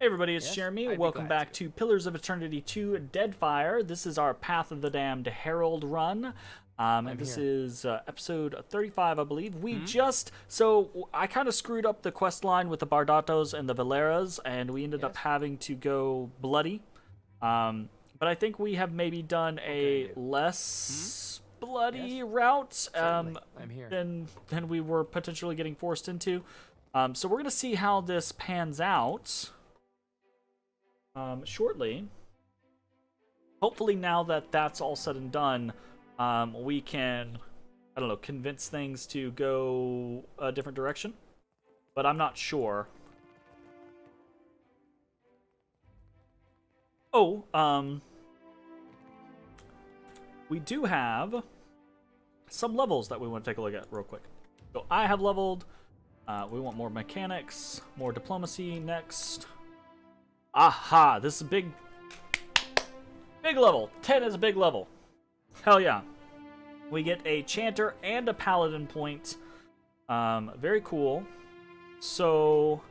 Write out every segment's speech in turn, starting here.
Hey everybody, it's Yes, Jeremy. I'd be Welcome glad back to. to Pillars of Eternity 2 Deadfire. This is our Path of the Damned Herald run. And this here. is episode 35, I believe. Hmm? So I kind of screwed up the quest line with the Bardatos and the Valeras, and we ended up Yes. having to go bloody. But I think we have maybe done a Okay. less bloody Yes. route Certainly. I'm here. than we were potentially getting forced into. So we're going to see how this pans out. Shortly. Hopefully now that that's all said and done, we can, I don't know, convince things to go a different direction. But I'm not sure. Oh, we do have some levels that we want to take a look at real quick. So I have leveled. We want more mechanics, more diplomacy next. Aha, this is a big level. 10 is a big level. Hell yeah. We get a chanter and a paladin point. Very cool. So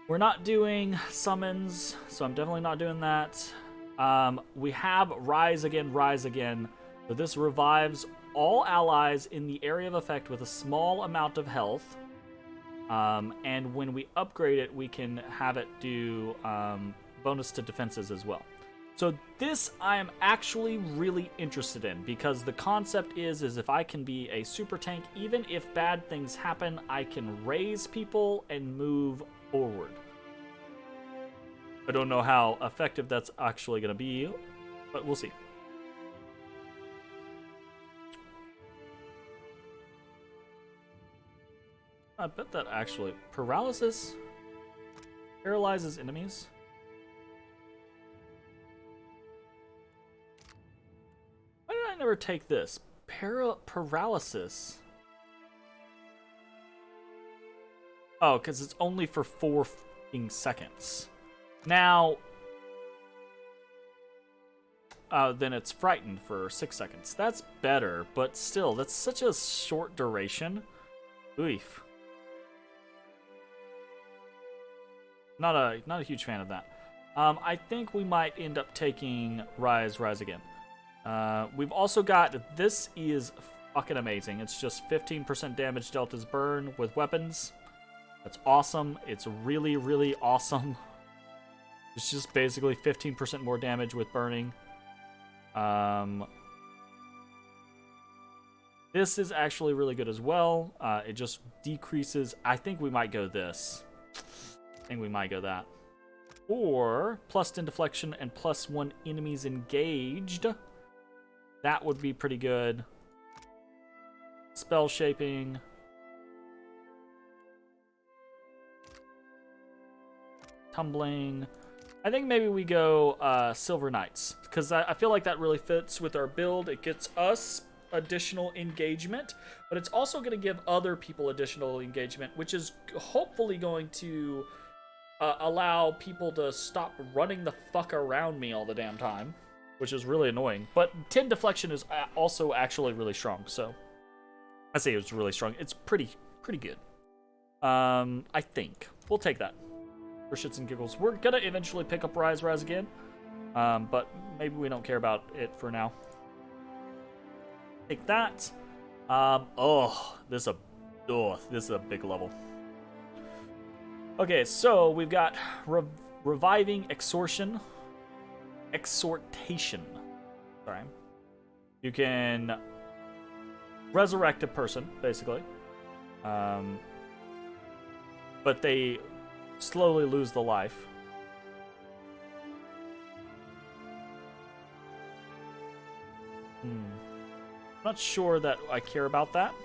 we're not doing summons, so I'm definitely not doing that. We have rise again, rise again. So this revives all allies in the area of effect with a small amount of health. And when we upgrade it, we can have it do bonus to defenses as well. So this I am actually really interested in, because the concept is if I can be a super tank, even if bad things happen, I can raise people and move forward. I don't know how effective that's actually going to be, but we'll see. I bet that actually paralysis paralyzes enemies. Why did I never take this? Paralysis. Oh, because it's only for 4 seconds. Now, then it's frightened for 6 seconds. That's better, but still, that's such a short duration. Oof. Not a huge fan of that. I think we might end up taking Rise again. We've also got, this is fucking amazing. It's just 15% damage dealt as burn with weapons. That's awesome. It's really, really awesome. It's just basically 15% more damage with burning. This is actually really good as well. It just decreases. I think we might go this. I think we might go that. Or plus 10 deflection and plus 1 enemies engaged. That would be pretty good. Spell shaping. Tumbling. I think maybe we go Silver Knights, because I feel like that really fits with our build. It gets us additional engagement, but it's also going to give other people additional engagement, which is hopefully going to allow people to stop running the fuck around me all the damn time, which is really annoying. But 10 deflection is also actually really strong, so I say it's really strong. It's pretty good. I think we'll take that for shits and giggles. We're gonna eventually pick up Rise again, but maybe we don't care about it for now. Take that. This is a big level. Okay, so we've got reviving exhortation. Sorry. You can resurrect a person, basically. But they slowly lose the life. Not sure that I care about that.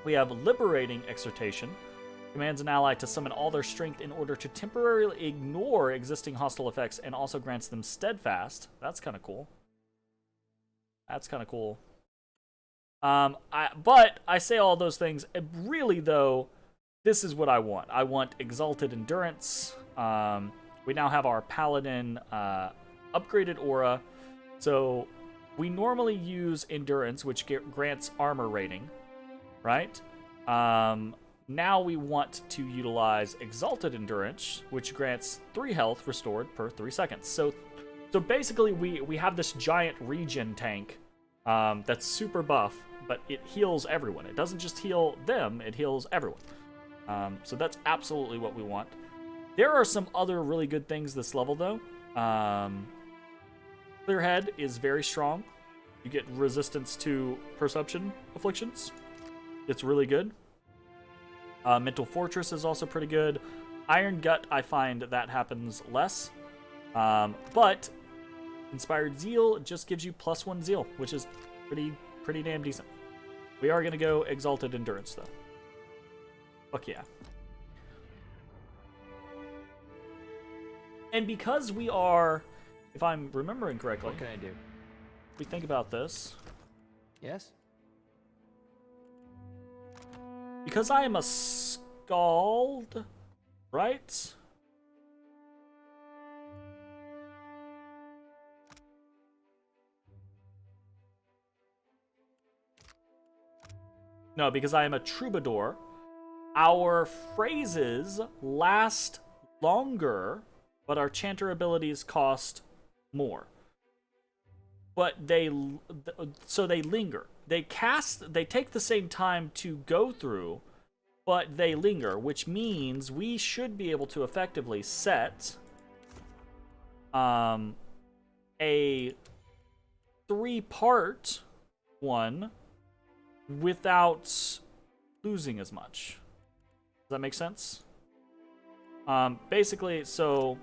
We have liberating exhortation. Commands an ally to summon all their strength in order to temporarily ignore existing hostile effects, and also grants them steadfast. That's kind of cool. But I say all those things. Really, though, this is what I want. I want exalted endurance. We now have our paladin upgraded aura. So we normally use endurance, which grants armor rating, right? Now we want to utilize Exalted Endurance, which grants 3 health restored per 3 seconds. So basically, we have this giant regen tank that's super buff, but it heals everyone. It doesn't just heal them, it heals everyone. So that's absolutely what we want. There are some other really good things this level, though. Clearhead is very strong. You get resistance to perception afflictions. It's really good. Mental Fortress is also pretty good. Iron Gut, I find that happens less. But Inspired Zeal just gives you +1 Zeal, which is pretty damn decent. We are going to go Exalted Endurance, though. Fuck yeah. And because we are, if I'm remembering correctly... What can I do? We think about this. Yes? Because I am a Scald, right? No, because I am a Troubadour. Our phrases last longer, but our chanter abilities cost more. But they linger. They take the same time to go through, but they linger, which means we should be able to effectively set a 3-part one without losing as much. Does that make sense? Basically, so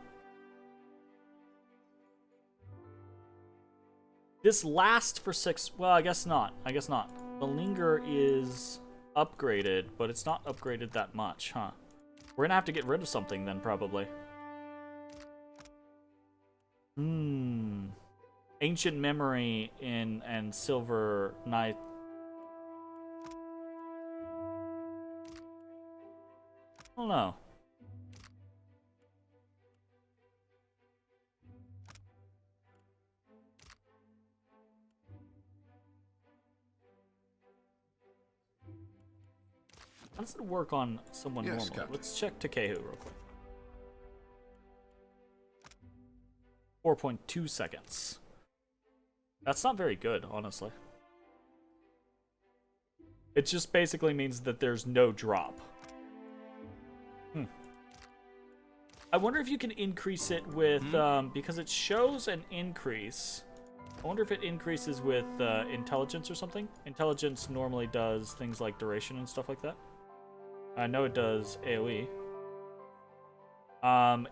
this lasts for 6... Well, I guess not. The Linger is upgraded, but it's not upgraded that much, huh? We're gonna have to get rid of something then, probably. Ancient Memory and Silver Knight. I don't know. How does it work on someone normal? Captain. Let's check Takehu real quick. 4.2 seconds. That's not very good, honestly. It just basically means that there's no drop. I wonder if you can increase it with, because it shows an increase. I wonder if it increases with intelligence or something. Intelligence normally does things like duration and stuff like that. I know it does AoE.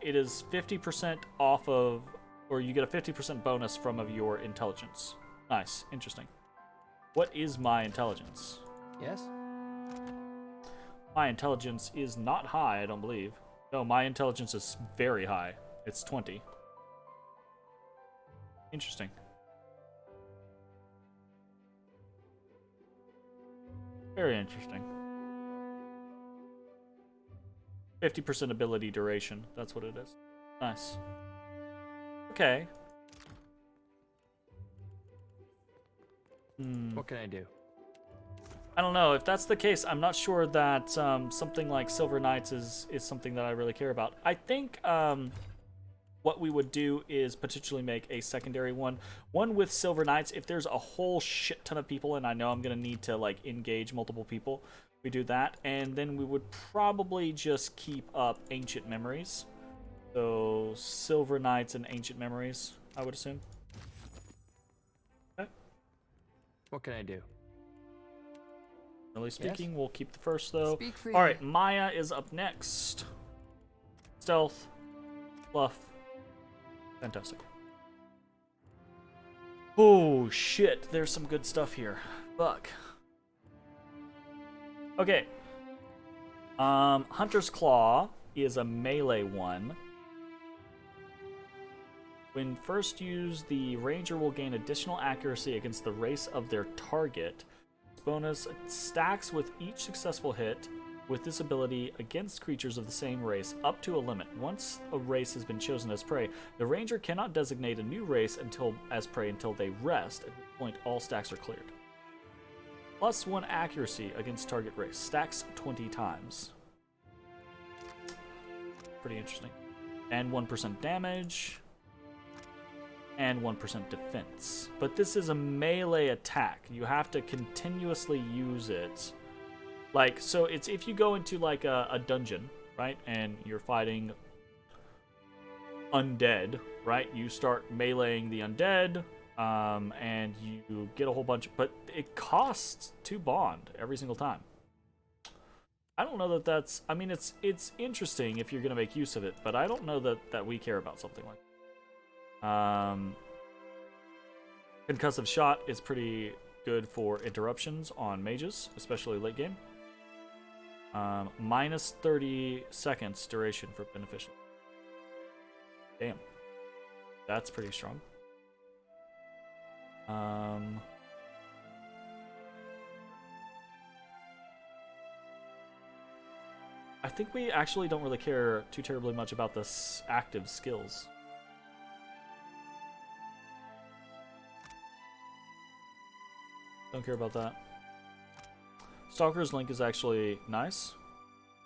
It is 50% off of, or you get a 50% bonus from of your intelligence. Nice, interesting. What is my intelligence? Yes? My intelligence is not high, I don't believe. No, my intelligence is very high. It's 20. Interesting. Very interesting. 50% ability duration. That's what it is. Nice. Okay. What can I do? I don't know. If that's the case, I'm not sure that something like Silver Knights is something that I really care about. I think what we would do is potentially make a secondary one. One with Silver Knights. If there's a whole shit ton of people and I know I'm going to need to like engage multiple people, we do that. And then we would probably just keep up Ancient Memories. So Silver Knights and Ancient Memories, I would assume. Okay. What can I do? Generally speaking, we'll keep the first, though. Speak freely. All right, Maya is up next. Stealth. Bluff. Fantastic. Oh, shit. There's some good stuff here. Fuck. Okay. Hunter's Claw is a melee one. When first used, the ranger will gain additional accuracy against the race of their target. Bonus stacks with each successful hit with this ability against creatures of the same race up to a limit. Once a race has been chosen as prey, the ranger cannot designate a new race as prey until they rest, at which point all stacks are cleared. +1 accuracy against target race. Stacks 20 times. Pretty interesting. And 1% damage. And 1% defense. But this is a melee attack. You have to continuously use it. Like, so it's if you go into like a dungeon, right? And you're fighting undead, right? You start meleeing the undead. And you get a whole bunch, but it costs 2 bond every single time. I don't know that that's, I mean, it's interesting if you're going to make use of it, but I don't know that we care about something like that. Concussive shot is pretty good for interruptions on mages, especially late game. Minus 30 seconds duration for beneficial. Damn. That's pretty strong. I think we actually don't really care too terribly much about the active skills. Don't care about that. Stalker's Link is actually nice.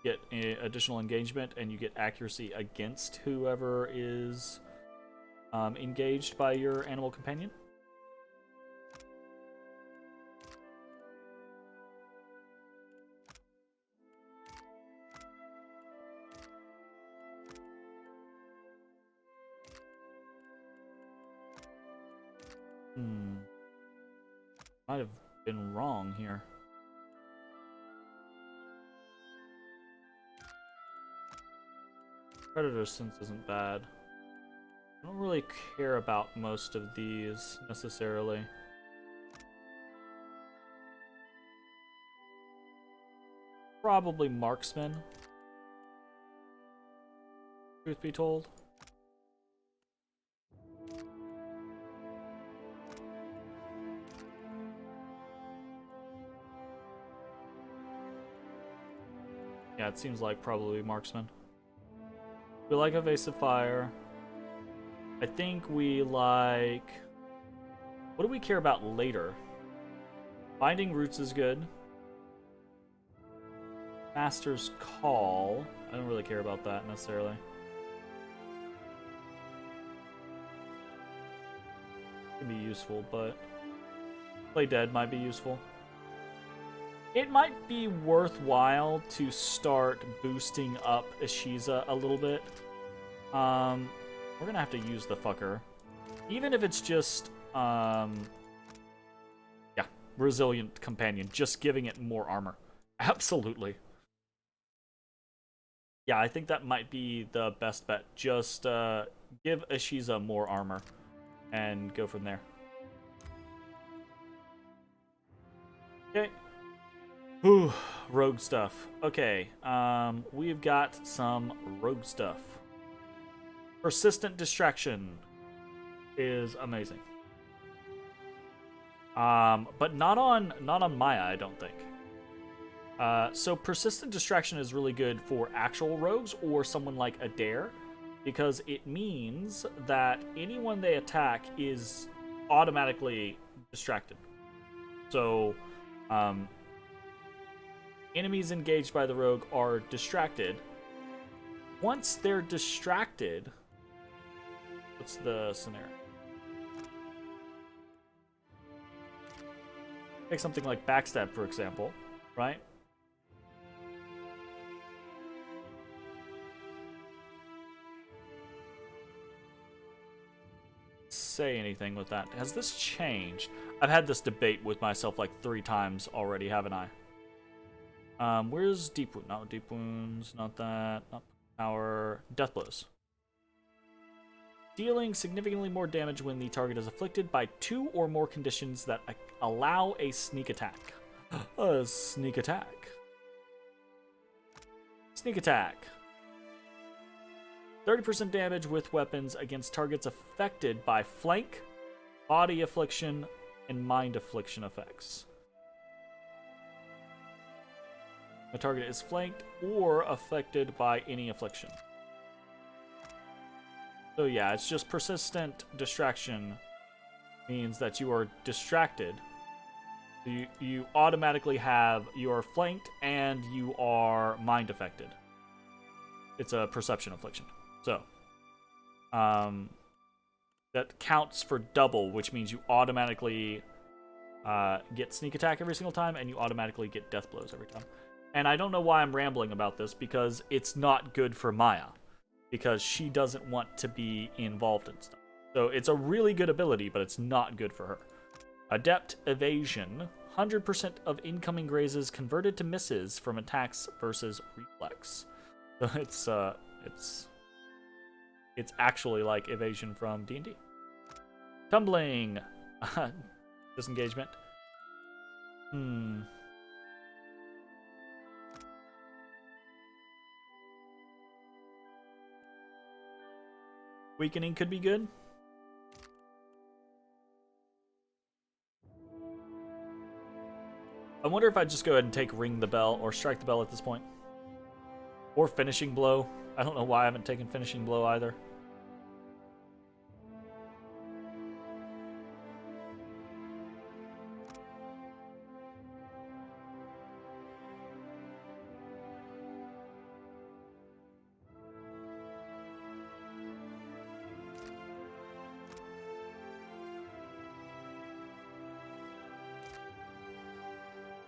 Get additional engagement, and you get accuracy against whoever is engaged by your animal companion. Might have been wrong here. Predator sense isn't bad. I don't really care about most of these necessarily. Probably marksman, truth be told. Yeah, it seems like probably marksman. We like evasive fire. I think we like... What do we care about later? Binding roots is good. Master's Call. I don't really care about that necessarily. Could be useful, but Play Dead might be useful. It might be worthwhile to start boosting up Ishiza a little bit. We're gonna have to use the fucker. Even if it's just, yeah, Resilient Companion. Just giving it more armor. Absolutely. Yeah, I think that might be the best bet. Just give Ishiza more armor and go from there. Okay. Whew, rogue stuff. Okay, we've got some rogue stuff. Persistent Distraction is amazing. But not on Maya, I don't think. So Persistent Distraction is really good for actual rogues or someone like Adair, because it means that anyone they attack is automatically distracted. So, enemies engaged by the rogue are distracted. Once they're distracted, what's the scenario? Take something like Backstab, for example, right? Say anything with that. Has this changed? I've had this debate with myself like 3 times already, haven't I? Where's Deep Wound? Not Deep Wounds, not that. Not Power. Death Blows. Dealing significantly more damage when the target is afflicted by 2 or more conditions that allow a sneak attack. A sneak attack. Sneak attack. 30% damage with weapons against targets affected by flank, body affliction, and mind affliction effects. The target is flanked or affected by any affliction. So yeah, it's just persistent distraction means that you are distracted You automatically you are flanked and you are mind affected. It's a perception affliction. So, that counts for double, which means you automatically get sneak attack every single time, and you automatically get death blows every time. And I don't know why I'm rambling about this, because it's not good for Maya, because she doesn't want to be involved in stuff. So it's a really good ability, but it's not good for her. Adept Evasion. 100% of incoming grazes converted to misses from attacks versus reflex. So it's actually like evasion from D&D. Tumbling. Disengagement. Weakening could be good. I wonder if I'd just go ahead and take Ring the Bell or Strike the Bell at this point. Or Finishing Blow. I don't know why I haven't taken Finishing Blow either.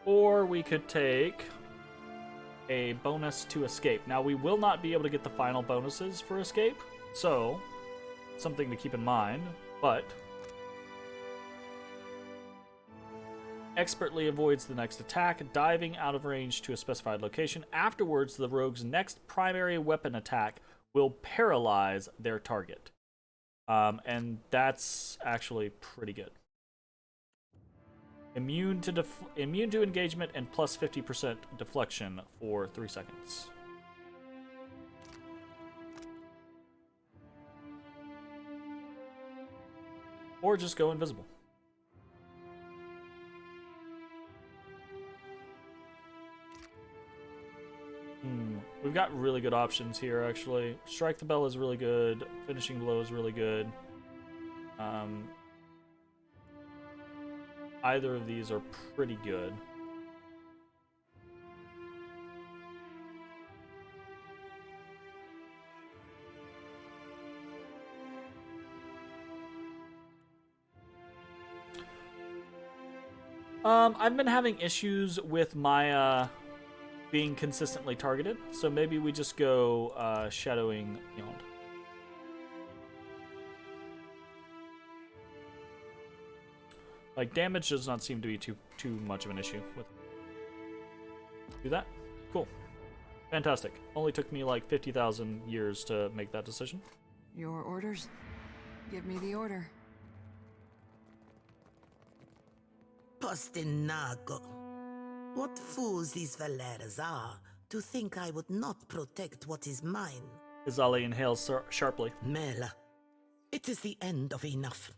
Or we could take a bonus to escape. Now, we will not be able to get the final bonuses for escape, so something to keep in mind, but expertly avoids the next attack, diving out of range to a specified location. Afterwards, the rogue's next primary weapon attack will paralyze their target. And that's actually pretty good. Immune to engagement and plus 50% deflection for 3 seconds. Or just go invisible. We've got really good options here, actually. Strike the Bell is really good. Finishing Blow is really good. Either of these are pretty good. I've been having issues with Maya being consistently targeted, so maybe we just go Shadowing Beyond. Like, damage does not seem to be too much of an issue with it. Do that? Cool. Fantastic. Only took me like 50,000 years to make that decision. Your orders? Give me the order. Postinago. What fools these Valeras are to think I would not protect what is mine. Izali inhales sharply. Mela, it is the end of enough.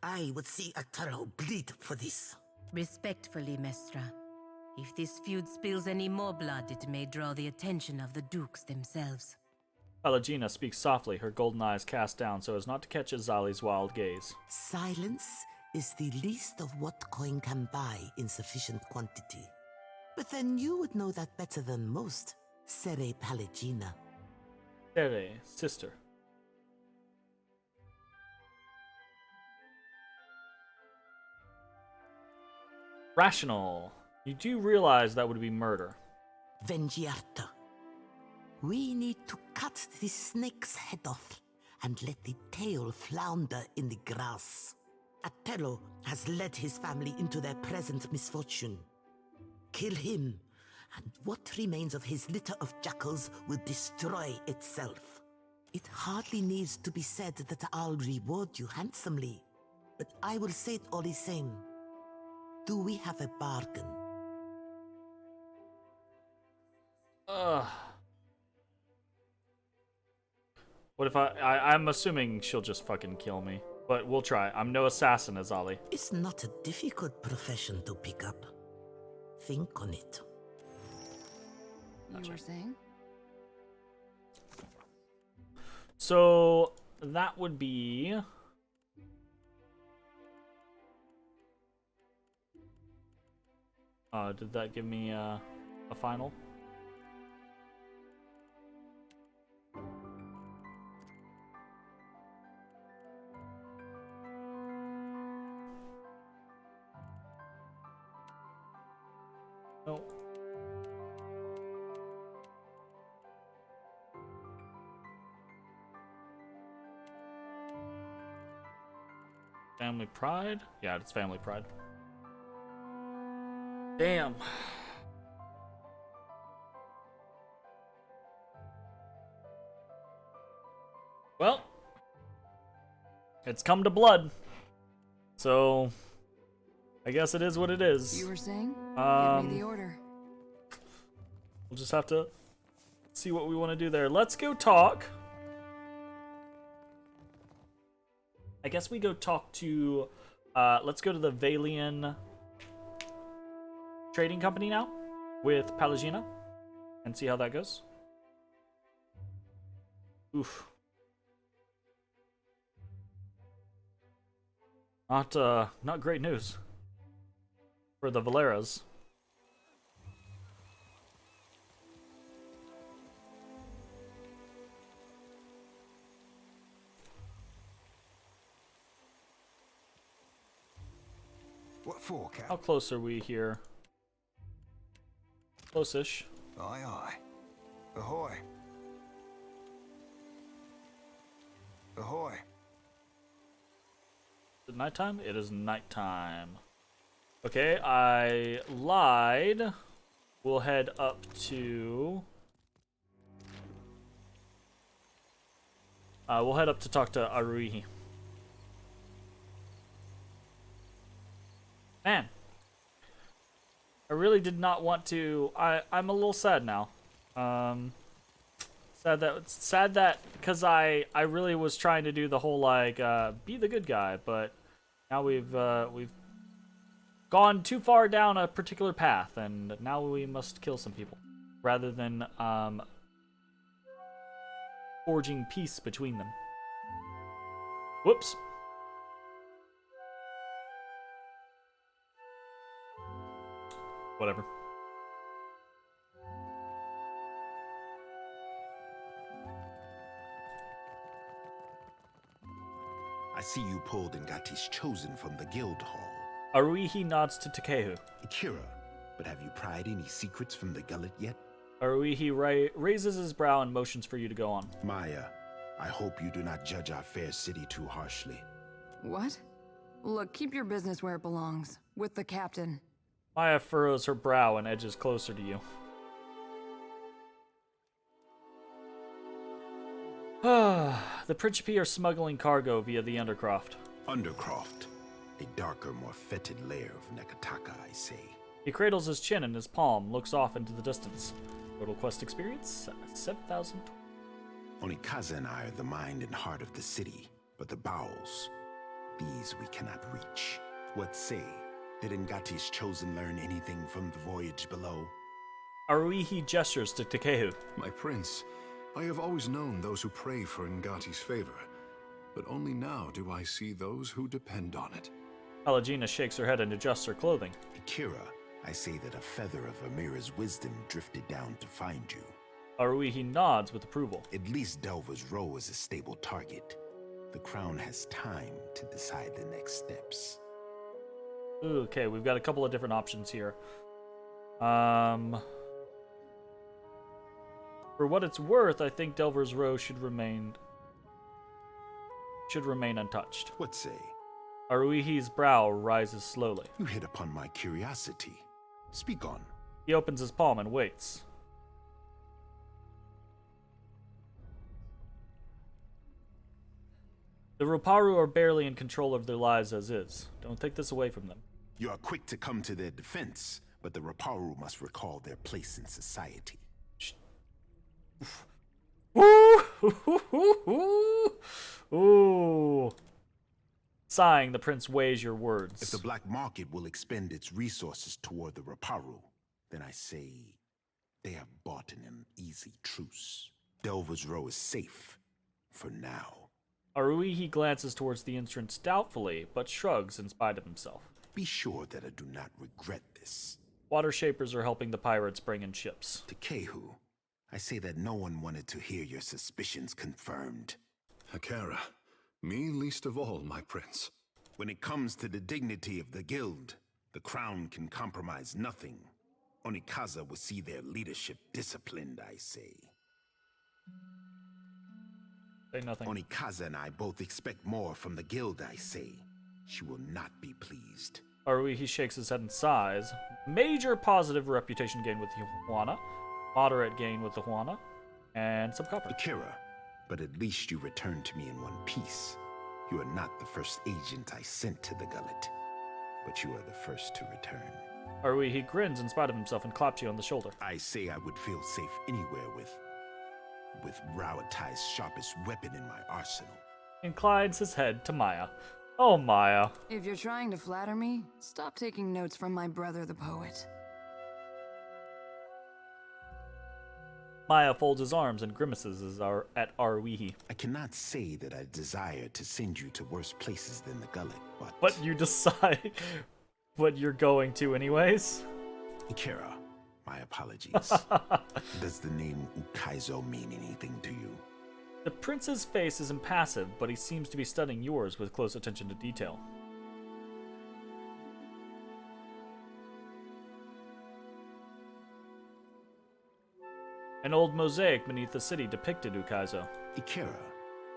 I would see Ataro bleed for this. Respectfully, Mestra. If this feud spills any more blood, it may draw the attention of the dukes themselves. Palagina speaks softly, her golden eyes cast down so as not to catch Izali's wild gaze. Silence is the least of what coin can buy in sufficient quantity. But then you would know that better than most, Sere Palagina. Sere, sister. Rational. You do realize that would be murder. Vengiarta. We need to cut this snake's head off and let the tail flounder in the grass. Atello has led his family into their present misfortune. Kill him, and what remains of his litter of jackals will destroy itself. It hardly needs to be said that I'll reward you handsomely, but I will say it all the same. Do we have a bargain? What if I'm assuming she'll just fucking kill me. But we'll try. I'm no assassin, Izali. It's not a difficult profession to pick up. Think on it. You were saying? So that would be Did that give me a final? No. Family pride? Yeah, it's family pride. Damn. Well, it's come to blood. So, I guess it is what it is. You were saying? Give me the order. We'll just have to see what we want to do there. Let's go talk. I guess we go talk to, let's go to the Valean trading company now with Palagina and see how that goes. Oof. Not great news for the Valeras. What for, Cap? How close are we here? Close-ish. Aye, aye. Ahoy. Ahoy. Is it nighttime? It is nighttime. Okay, I lied. We'll head up to... we'll head up to talk to Aruihi. Man. I really did not want to... I'm a little sad now. Sad that because I really was trying to do the whole like be the good guy, but now we've gone too far down a particular path, and now we must kill some people rather than forging peace between them. Whoops. Whatever. I see you pulled Ngati's chosen from the guild hall. Aruihi nods to Takehu. Akira, but have you pried any secrets from the gullet yet? Aruihi raises his brow and motions for you to go on. Maya, I hope you do not judge our fair city too harshly. What? Look, keep your business where it belongs. With the captain. Maya furrows her brow and edges closer to you. The Principe are smuggling cargo via the Undercroft. Undercroft, a darker, more fetid lair of Nekataka, I say. He cradles his chin in his palm, looks off into the distance. Total quest experience, 7,000. Only Kaza and I are the mind and heart of the city, but the bowels, these we cannot reach. What say? Did Ngati's chosen learn anything from the voyage below? Aruihi gestures to Takehu. My prince, I have always known those who pray for Ngati's favor, but only now do I see those who depend on it. Palagina shakes her head and adjusts her clothing. Akira, I say that a feather of Amira's wisdom drifted down to find you. Aruihi nods with approval. At least Delver's Row is a stable target. The crown has time to decide the next steps. Okay, we've got a couple of different options here. For what it's worth, I think Delver's Row should remain untouched. What say? Aruihi's brow rises slowly. You hit upon my curiosity. Speak on. He opens his palm and waits. The Roparu are barely in control of their lives as is. Don't take this away from them. You are quick to come to their defense, but the Raparu must recall their place in society. Ooh. Sighing, the prince weighs your words. If the black market will expend its resources toward the Raparu, then I say they have bought an uneasy truce. Delver's Row is safe, for now. Aruihi glances towards the entrance doubtfully, but shrugs in spite of himself. Be sure that I do not regret this. Water shapers are helping the pirates bring in ships. To Kehu, I say that no one wanted to hear your suspicions confirmed. Hakera, me least of all, my prince. When it comes to the dignity of the guild, the crown can compromise nothing. Onikaza will see their leadership disciplined, I say. Say nothing. Onikaza and I both expect more from the guild, I say. She will not be pleased. He shakes his head and sighs. Major positive reputation gain with the Juana. Moderate gain with the Juana. And some copper. Akira, but at least you returned to me in one piece. You are not the first agent I sent to the gullet, but you are the first to return. He grins in spite of himself and claps you on the shoulder. I say I would feel safe anywhere with Rauatai's sharpest weapon in my arsenal. Inclines his head to Maya. Oh, Maya. If you're trying to flatter me, stop taking notes from my brother the poet. Maya folds his arms and grimaces at Arwihi. I cannot say that I desire to send you to worse places than the gullet, but... But you decide what you're going to anyways? Akira, my apologies. Does the name Ukaizo mean anything to you? The prince's face is impassive, but he seems to be studying yours with close attention to detail. An old mosaic beneath the city depicted Ukaizo. Akira,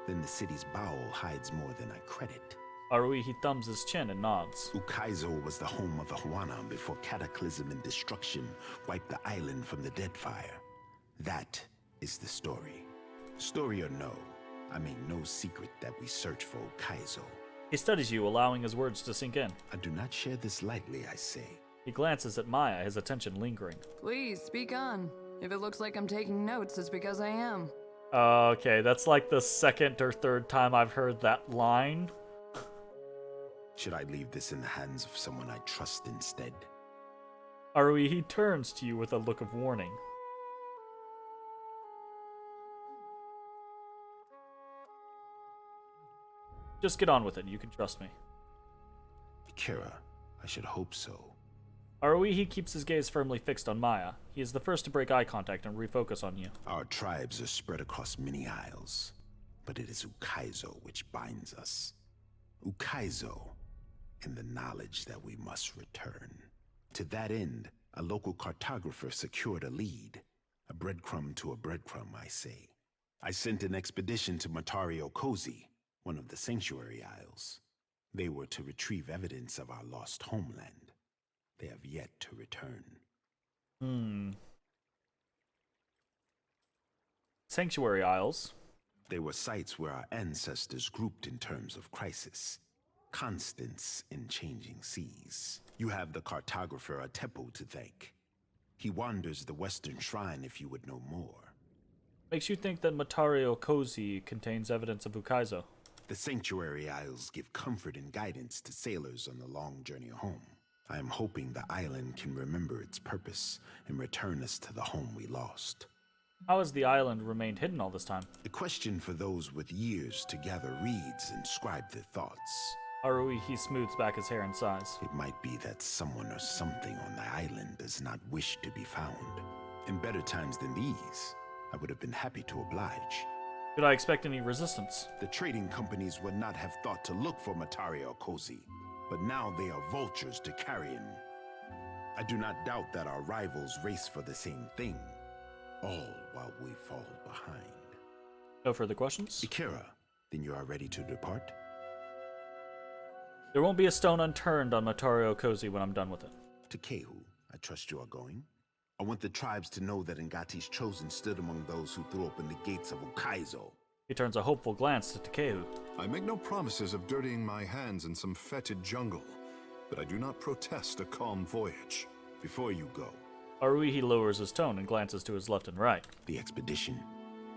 then the city's bowel hides more than I credit. He thumbs his chin and nods. Ukaizo was the home of the Huana before cataclysm and destruction wiped the island from the Deadfire. That is the story. Story or no, I make no secret that we search for Ukaizo. He studies you, allowing his words to sink in. I do not share this lightly, I say. He glances at Maya, his attention lingering. Please, speak on. If it looks like I'm taking notes, it's because I am. Okay, that's like the second or third time I've heard that line. Should I leave this in the hands of someone I trust instead? He turns to you with a look of warning. Just get on with it, you can trust me. Akira, I should hope so. He keeps his gaze firmly fixed on Maya. He is the first to break eye contact and refocus on you. Our tribes are spread across many isles, but it is Ukaizo which binds us. Ukaizo, and the knowledge that we must return. To that end, a local cartographer secured a lead. A breadcrumb to a breadcrumb, I say. I sent an expedition to Matario Kozi, one of the Sanctuary Isles. They were to retrieve evidence of our lost homeland. They have yet to return. Sanctuary Isles. They were sites where our ancestors grouped in terms of crisis. Constants in changing seas. You have the cartographer Atepo to thank. He wanders the Western Shrine if you would know more. Makes you think that Matario Kozi contains evidence of Ukaizo. The Sanctuary Isles give comfort and guidance to sailors on the long journey home. I am hoping the island can remember its purpose and return us to the home we lost. How has the island remained hidden all this time? A question for those with years to gather reeds and scribe their thoughts. He smooths back his hair and sighs. It might be that someone or something on the island does not wish to be found. In better times than these, I would have been happy to oblige. Could I expect any resistance? The trading companies would not have thought to look for Matario Kozi, but now they are vultures to carrion. I do not doubt that our rivals race for the same thing, all while we fall behind. No further questions? Akira, then you are ready to depart? There won't be a stone unturned on Matario Kozi when I'm done with it. To Kehu, I trust you are going. I want the tribes to know that Ngati's chosen stood among those who threw open the gates of Ukaizo. He turns a hopeful glance to Takehu. I make no promises of dirtying my hands in some fetid jungle, but I do not protest a calm voyage. Before you go, Aruihi lowers his tone and glances to his left and right. The expedition,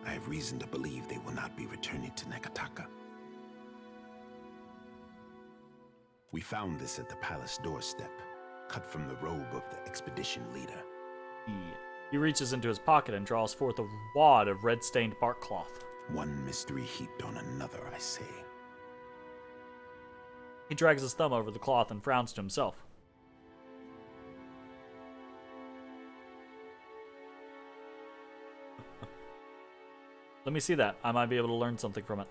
I have reason to believe they will not be returning to Nekataka. We found this at the palace doorstep, cut from the robe of the expedition leader. He reaches into his pocket and draws forth a wad of red-stained bark cloth. One mystery heaped on another, I say. He drags his thumb over the cloth and frowns to himself. Let me see that. I might be able to learn something from it.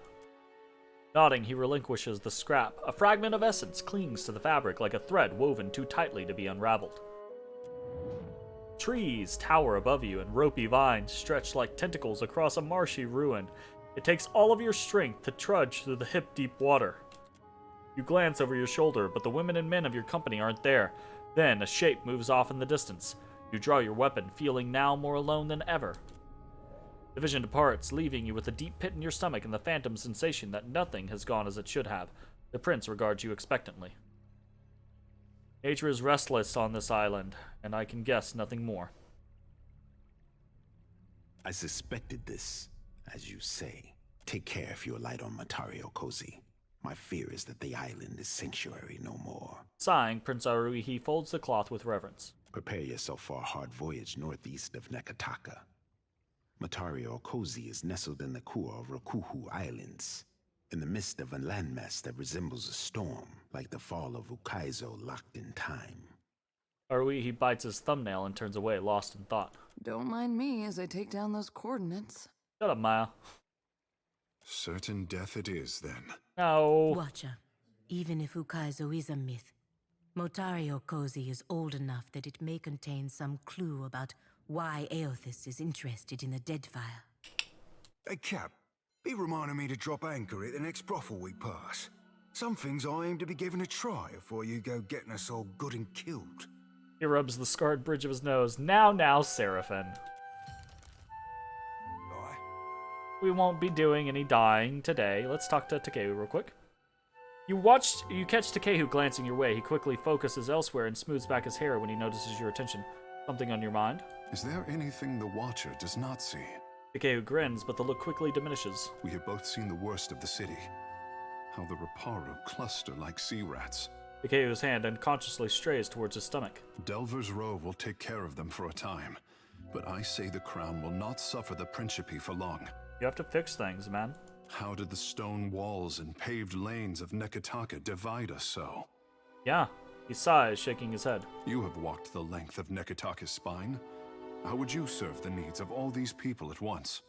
Nodding, he relinquishes the scrap. A fragment of essence clings to the fabric like a thread woven too tightly to be unraveled. Trees tower above you, and ropey vines stretch like tentacles across a marshy ruin. It takes all of your strength to trudge through the hip-deep water. You glance over your shoulder, but the women and men of your company aren't there. Then, a shape moves off in the distance. You draw your weapon, feeling now more alone than ever. The vision departs, leaving you with a deep pit in your stomach and the phantom sensation that nothing has gone as it should have. The prince regards you expectantly. Nature is restless on this island, and I can guess nothing more. I suspected this, as you say. Take care if you alight on Matario Cozy. My fear is that the island is sanctuary no more. Sighing, Prince Aruihi folds the cloth with reverence. Prepare yourself for a hard voyage northeast of Nekataka. Matario Cozy is nestled in the Kua Rokuhu Islands, in the midst of a landmass that resembles a storm, like the fall of Ukaizo locked in time. Aruihi bites his thumbnail and turns away, lost in thought. Don't mind me as I take down those coordinates. Shut up, Maya. Certain death it is, then. No. Watcher, even if Ukaizo is a myth, Motario Cozy is old enough that it may contain some clue about why Aothis is interested in the Deadfire. Hey, Cap, be reminding me to drop anchor at the next brothel we pass. Some things I aim to be given a try before you go getting us all good and killed. He rubs the scarred bridge of his nose. Now, Seraphim. Aye. We won't be doing any dying today. Let's talk to Takehu real quick. You catch Takehu glancing your way. He quickly focuses elsewhere and smooths back his hair when he notices your attention. Something on your mind? Is there anything the Watcher does not see? Takehu grins, but the look quickly diminishes. We have both seen the worst of the city. How the Raparu cluster like sea rats. Takehu's hand unconsciously strays towards his stomach. Delver's Row will take care of them for a time, but I say the Crown will not suffer the Principe for long. You have to fix things, man. How did the stone walls and paved lanes of Nekataka divide us so? Yeah. He sighs, shaking his head. You have walked the length of Nekataka's spine. How would you serve the needs of all these people at once?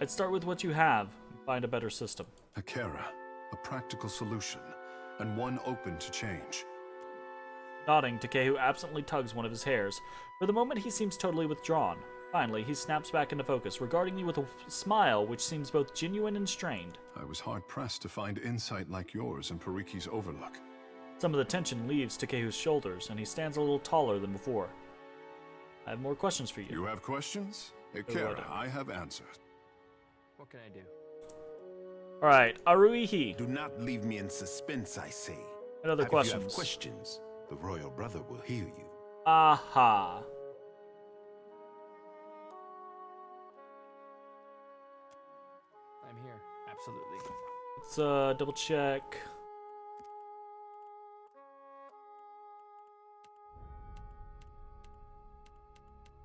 I'd start with what you have and find a better system. Akera, a practical solution, and one open to change. Nodding, Takehu absently tugs one of his hairs. For the moment, he seems totally withdrawn. Finally, he snaps back into focus, regarding you with a smile which seems both genuine and strained. I was hard-pressed to find insight like yours in Pariki's Overlook. Some of the tension leaves Takehu's shoulders, and he stands a little taller than before. I have more questions for you. You have questions? Akera, I have answered. What can I do? Alright, Aruihi. Do not leave me in suspense, I say. And other If you questions. have questions, the royal brother will hear you. Aha. I'm here. Absolutely. Let's double check.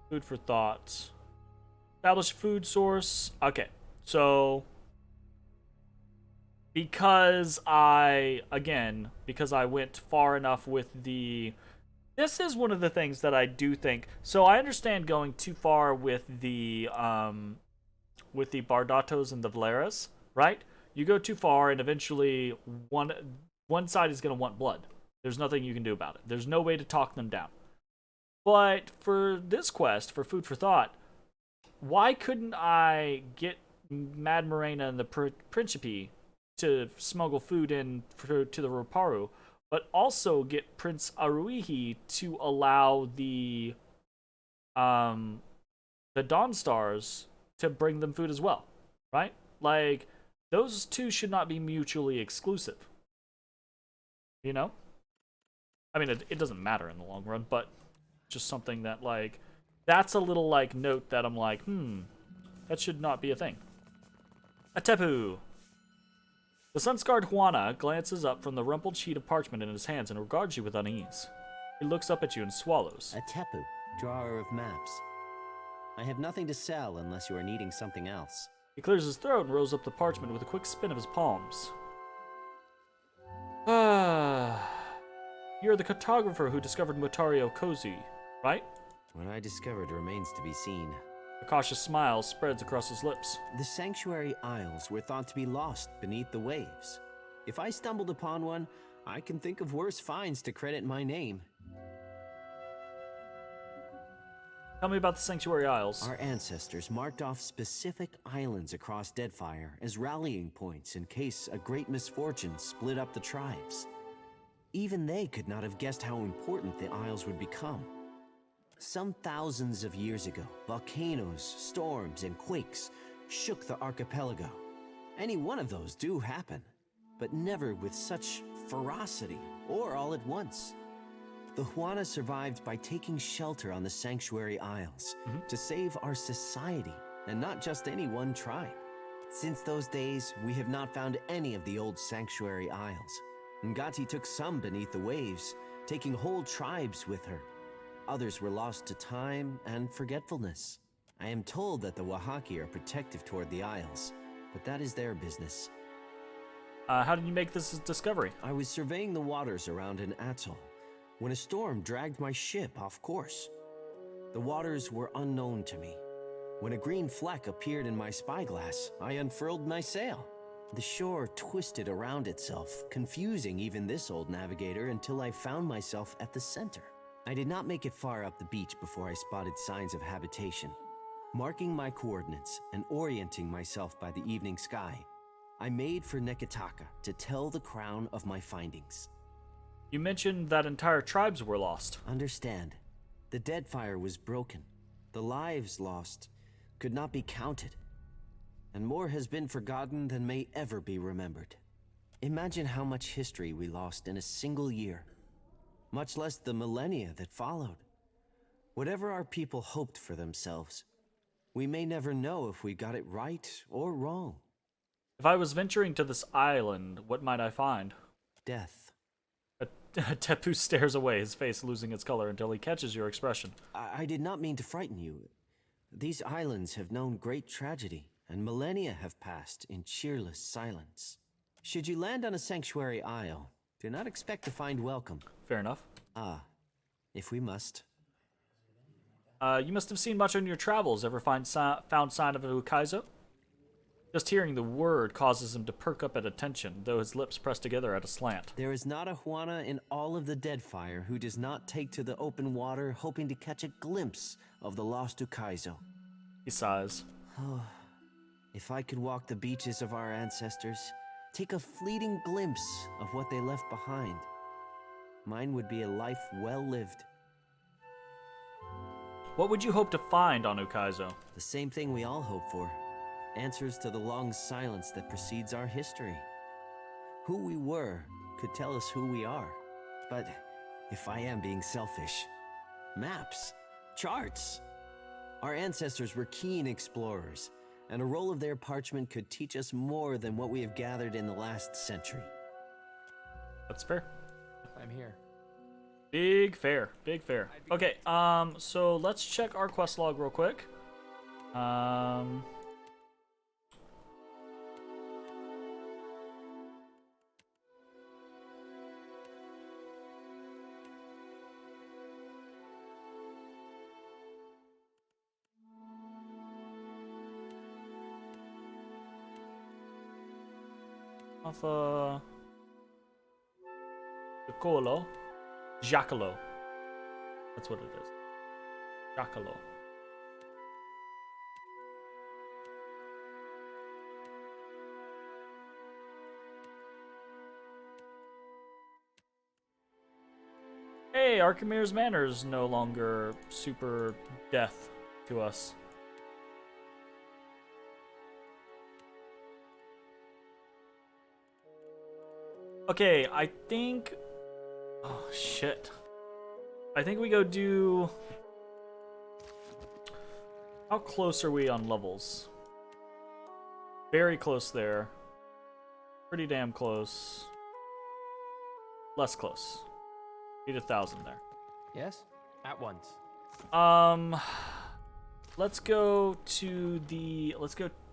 Food for thought. Establish food source. Okay, so because I went far enough with the... This is one of the things that I do think... So I understand going too far with the Bardatos and the Valeras, right? You go too far and eventually one side is going to want blood. There's nothing you can do about it. There's no way to talk them down. But for this quest, for food for thought, why couldn't I get Mad Morena and the Principe to smuggle food in to the Roparu, but also get Prince Aruihi to allow the Dawn Stars to bring them food as well, right? Like, those two should not be mutually exclusive. You know? I mean, it doesn't matter in the long run, but just something that, like, that's a little, like, note that I'm like, that should not be a thing. Atepu. The sun-scarred Juana glances up from the rumpled sheet of parchment in his hands and regards you with unease. He looks up at you and swallows. Atepu, drawer of maps. I have nothing to sell unless you are needing something else. He clears his throat and rolls up the parchment with a quick spin of his palms. You're the cartographer who discovered Motario Cozy, right? What I discovered remains to be seen. A cautious smile spreads across his lips. The Sanctuary Isles were thought to be lost beneath the waves. If I stumbled upon one, I can think of worse finds to credit my name. Tell me about the Sanctuary Isles. Our ancestors marked off specific islands across Deadfire as rallying points in case a great misfortune split up the tribes. Even they could not have guessed how important the Isles would become. Some thousands of years ago, volcanoes, storms, and quakes shook the archipelago. Any one of those do happen, but never with such ferocity or all at once. The Huana survived by taking shelter on the Sanctuary Isles to save our society, and not just any one tribe. Since those days, we have not found any of the old Sanctuary Isles. Ngati took some beneath the waves, taking whole tribes with her. Others were lost to time and forgetfulness. I am told that the Wahaki are protective toward the Isles, but that is their business. How did you make this discovery? I was surveying the waters around an atoll when a storm dragged my ship off course. The waters were unknown to me. When a green fleck appeared in my spyglass, I unfurled my sail. The shore twisted around itself, confusing even this old navigator until I found myself at the center. I did not make it far up the beach before I spotted signs of habitation. Marking my coordinates and orienting myself by the evening sky, I made for Neketaka to tell the crown of my findings. You mentioned that entire tribes were lost. Understand, the Deadfire was broken. The lives lost could not be counted. And more has been forgotten than may ever be remembered. Imagine how much history we lost in a single year, much less the millennia that followed. Whatever our people hoped for themselves, we may never know if we got it right or wrong. If I was venturing to this island, what might I find? Death. Tepu stares away, his face losing its color until he catches your expression. I did not mean to frighten you. These islands have known great tragedy, and millennia have passed in cheerless silence. Should you land on a Sanctuary Isle, do not expect to find welcome. Fair enough. If we must. You must have seen much on your travels. Ever found sign of a Ukaizo? Just hearing the word causes him to perk up at attention, though his lips press together at a slant. There is not a Huana in all of the Deadfire who does not take to the open water hoping to catch a glimpse of the lost Ukaizo. He sighs. Oh, if I could walk the beaches of our ancestors, take a fleeting glimpse of what they left behind, mine would be a life well lived. What would you hope to find on Ukaizo? The same thing we all hope for. Answers to the long silence that precedes our history. Who we were could tell us who we are. But if I am being selfish, maps, charts. Our ancestors were keen explorers, and a roll of their parchment could teach us more than what we have gathered in the last century. That's fair. I'm here. Big fair. Big fair. Okay, so let's check our quest log real quick. Alpha Jacolo. Jacolo. That's what it is. Jacolo. Hey, Archimere's Manor is no longer super death to us. Okay, I think... Oh, shit. I think we go do... How close are we on levels? Very close there. Pretty damn close. Less close. Need 1,000 there. Yes? At once. let's go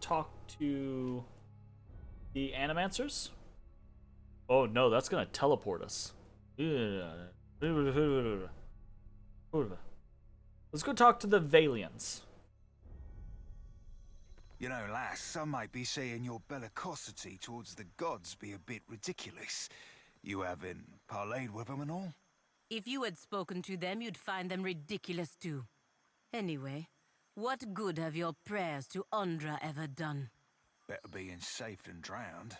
talk to the Animancers. Oh no, that's gonna teleport us. Let's go talk to the Valeans. You know, lass, some might be saying your bellicosity towards the gods be a bit ridiculous. You haven't parlayed with them and all? If you had spoken to them, you'd find them ridiculous too. Anyway, what good have your prayers to Undra ever done? Better being safe than drowned.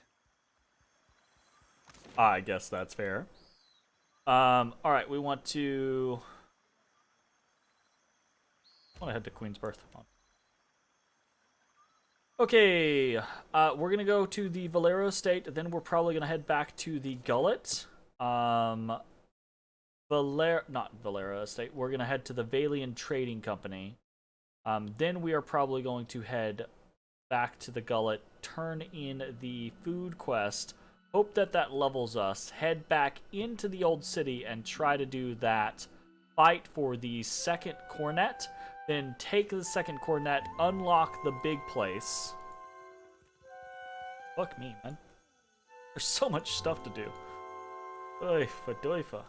I guess that's fair. Alright, we want to head to Queensbirth. Okay, we're gonna go to the Valero estate, then we're probably gonna head back to the Gullet. Not Valero estate. We're gonna head to the Valeant Trading Company. Then we are probably going to head back to the Gullet, turn in the food quest, hope that that levels us, head back into the old city and try to do that fight for the second cornet. Then take the second cornet, unlock the big place. Fuck me, man. There's so much stuff to do. Oifa doifa.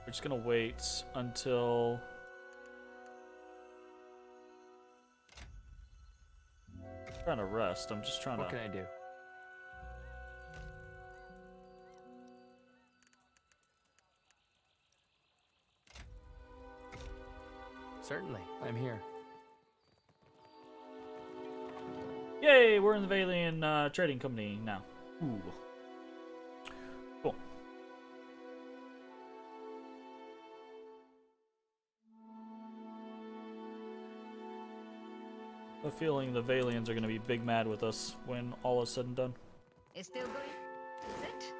We're just gonna wait until... trying to rest. I'm just trying What can I do? Certainly, I'm here. Yay, we're in the Valeant Trading Company now. Ooh. Cool. I have a feeling the Valians are going to be big mad with us when all is said and done. It's still going, is it?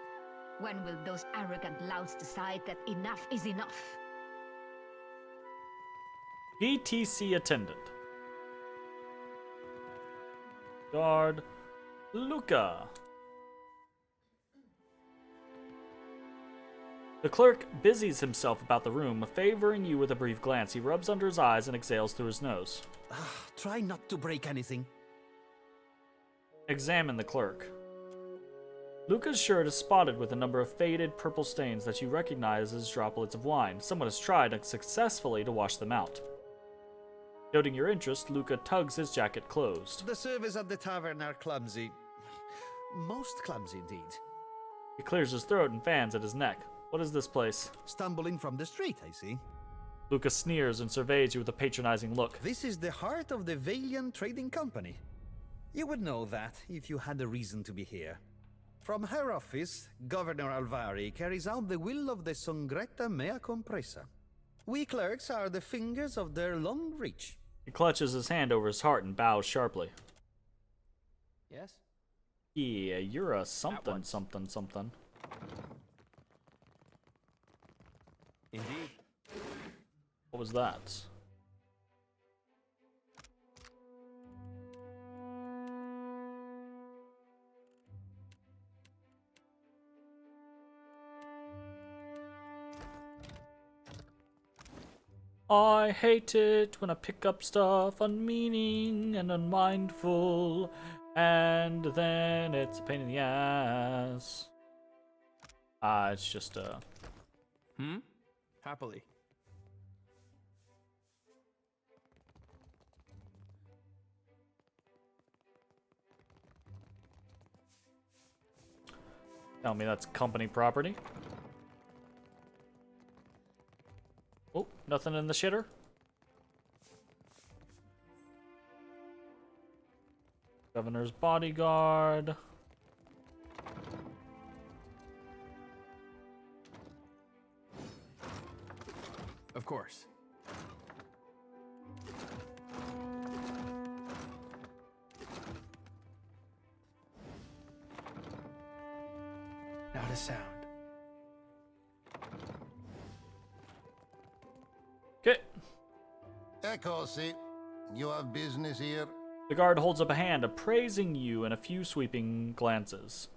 When will those arrogant louts decide that enough is enough? BTC attendant. Guard Luca. The clerk busies himself about the room, favoring you with a brief glance. He rubs under his eyes and exhales through his nose. Try not to break anything. Examine the clerk. Luca's shirt is spotted with a number of faded purple stains that you recognize as droplets of wine. Someone has tried unsuccessfully to wash them out. Noting your interest, Luca tugs his jacket closed. The service at the tavern are clumsy. Most clumsy indeed. He clears his throat and fans at his neck. What is this place? Stumbling from the street, I see. Luca sneers and surveys you with a patronizing look. This is the heart of the Valeant Trading Company. You would know that if you had a reason to be here. From her office, Governor Alvari carries out the will of the Songretta Mea Compresa. We clerks are the fingers of their long reach. He clutches his hand over his heart and bows sharply. Yes? Yeah, you're a something. Indeed. What was that? I hate it when I pick up stuff unmeaning and unmindful, and then it's a pain in the ass. It's just Happily. Tell me that's company property. Oh, nothing in the shitter? Governor's bodyguard. Of course. Not a sound. Okay. Eccosi. You have business here? The guard holds up a hand, appraising you in a few sweeping glances.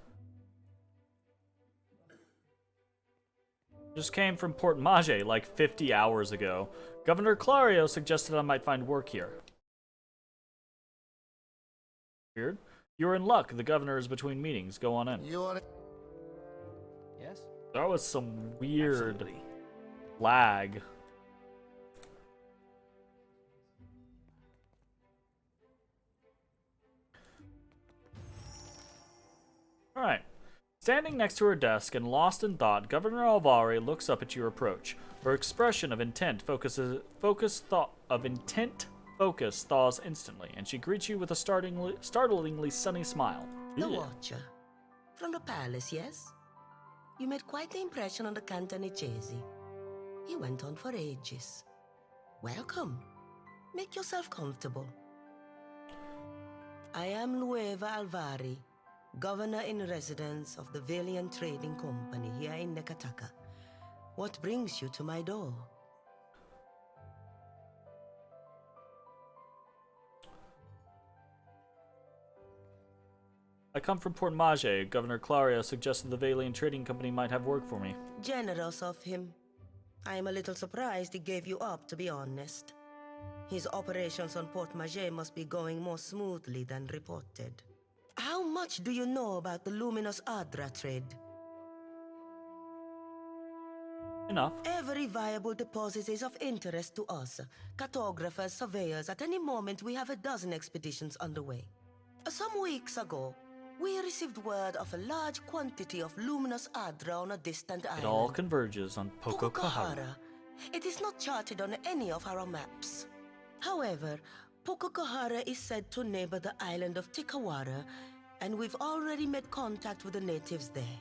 Just came from Port Mage like 50 hours ago. Governor Clario suggested I might find work here. Weird. You're in luck. The governor is between meetings. Go on in. Yes? That was some weird lag. Alright. Standing next to her desk and lost in thought, Governor Alvari looks up at your approach. Her expression of intent focus thaws instantly, and she greets you with a startlingly sunny smile. The Watcher. From the palace, yes? You made quite the impression on the Cantonese. He went on for ages. Welcome. Make yourself comfortable. I am Lueva Alvari, Governor in Residence of the Valeant Trading Company here in Nekataka. What brings you to my door? I come from Port Mage. Governor Clario suggested the Valeant Trading Company might have work for me. Generous of him. I am a little surprised he gave you up, to be honest. His operations on Port Mage must be going more smoothly than reported. How much do you know about the Luminous Adra trade? Enough. Every viable deposit is of interest to us. Cartographers, surveyors, at any moment we have a dozen expeditions underway. Some weeks ago, we received word of a large quantity of luminous Adra on a distant island. It all converges on Pococahara. It is not charted on any of our maps. However, Pococahara is said to neighbor the island of Tikawara, and we've already made contact with the natives there.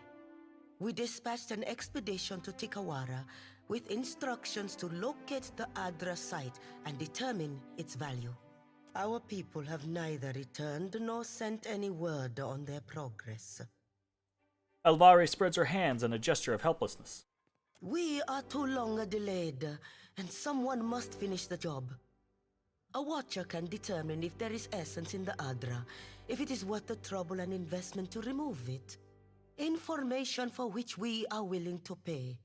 We dispatched an expedition to Tikawara with instructions to locate the Adra site and determine its value. Our people have neither returned nor sent any word on their progress. Alvari spreads her hands in a gesture of helplessness. We are too long delayed, and someone must finish the job. A watcher can determine if there is essence in the Adra, if it is worth the trouble and investment to remove it. Information for which we are willing to pay.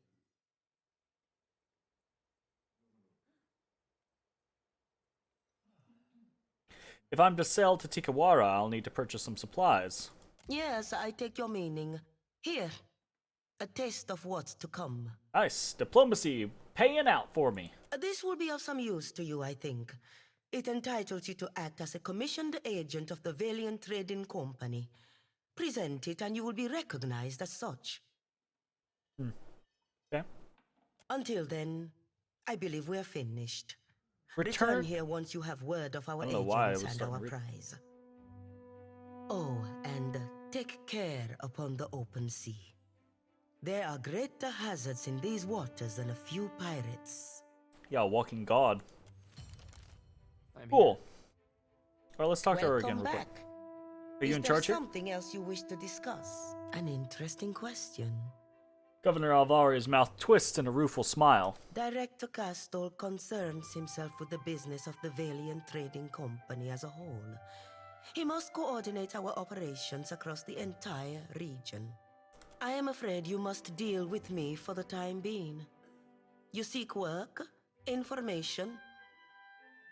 If I'm to sail to Tikawara, I'll need to purchase some supplies. Yes, I take your meaning. Here, a taste of what's to come. Nice. Diplomacy paying out for me. This will be of some use to you, I think. It entitles you to act as a commissioned agent of the Valeant Trading Company. Present it and you will be recognized as such. Okay. Until then, I believe we're finished. Return Return here once you have word of our agents and our prize. Oh, and take care upon the open sea. There are greater hazards in these waters than a few pirates. Yeah, walking god. I'm Cool. Alright, let's talk to her again Welcome real quick. back. Are you in charge Is here? there something else you wish to discuss? An interesting question. Governor Alvari's mouth twists in a rueful smile. Director Castor concerns himself with the business of the Valeant Trading Company as a whole. He must coordinate our operations across the entire region. I am afraid you must deal with me for the time being. You seek work, information.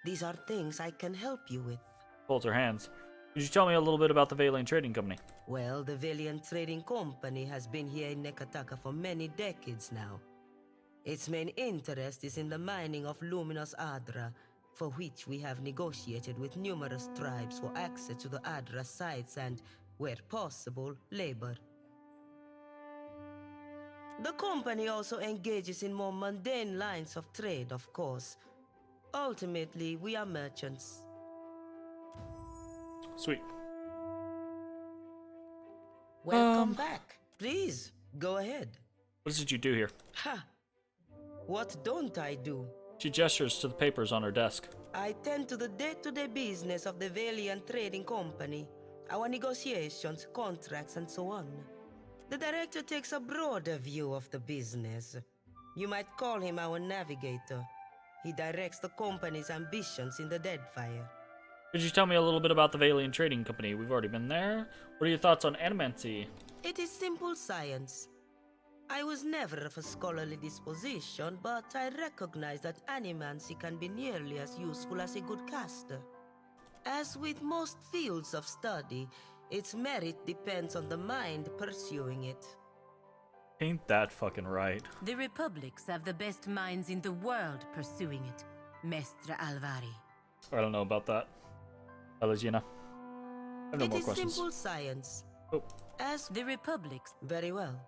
These are things I can help you with. Folds her hands. Could you tell me a little bit about the Valeant Trading Company? Well, the Valeant Trading Company has been here in Nekataka for many decades now. Its main interest is in the mining of luminous Adra, for which we have negotiated with numerous tribes for access to the Adra sites and, where possible, labor. The company also engages in more mundane lines of trade, of course. Ultimately, we are merchants. Sweet. Welcome back. Please, go ahead. What is it you do here? Ha! What don't I do? She gestures to the papers on her desk. I tend to the day-to-day business of the Valeant Trading Company, our negotiations, contracts, and so on. The director takes a broader view of the business. You might call him our navigator. He directs the company's ambitions in the Deadfire. Could you tell me a little bit about the Valeant Trading Company? We've already been there. What are your thoughts on animancy? It is simple science. I was never of a scholarly disposition, but I recognize that animancy can be nearly as useful as a good caster. As with most fields of study, its merit depends on the mind pursuing it. Ain't that fucking right? The Republics have the best minds in the world pursuing it, Mestre Alvari. I don't know about that. Valene. I have no It more is questions. simple science. Oh. As The Republics. very well.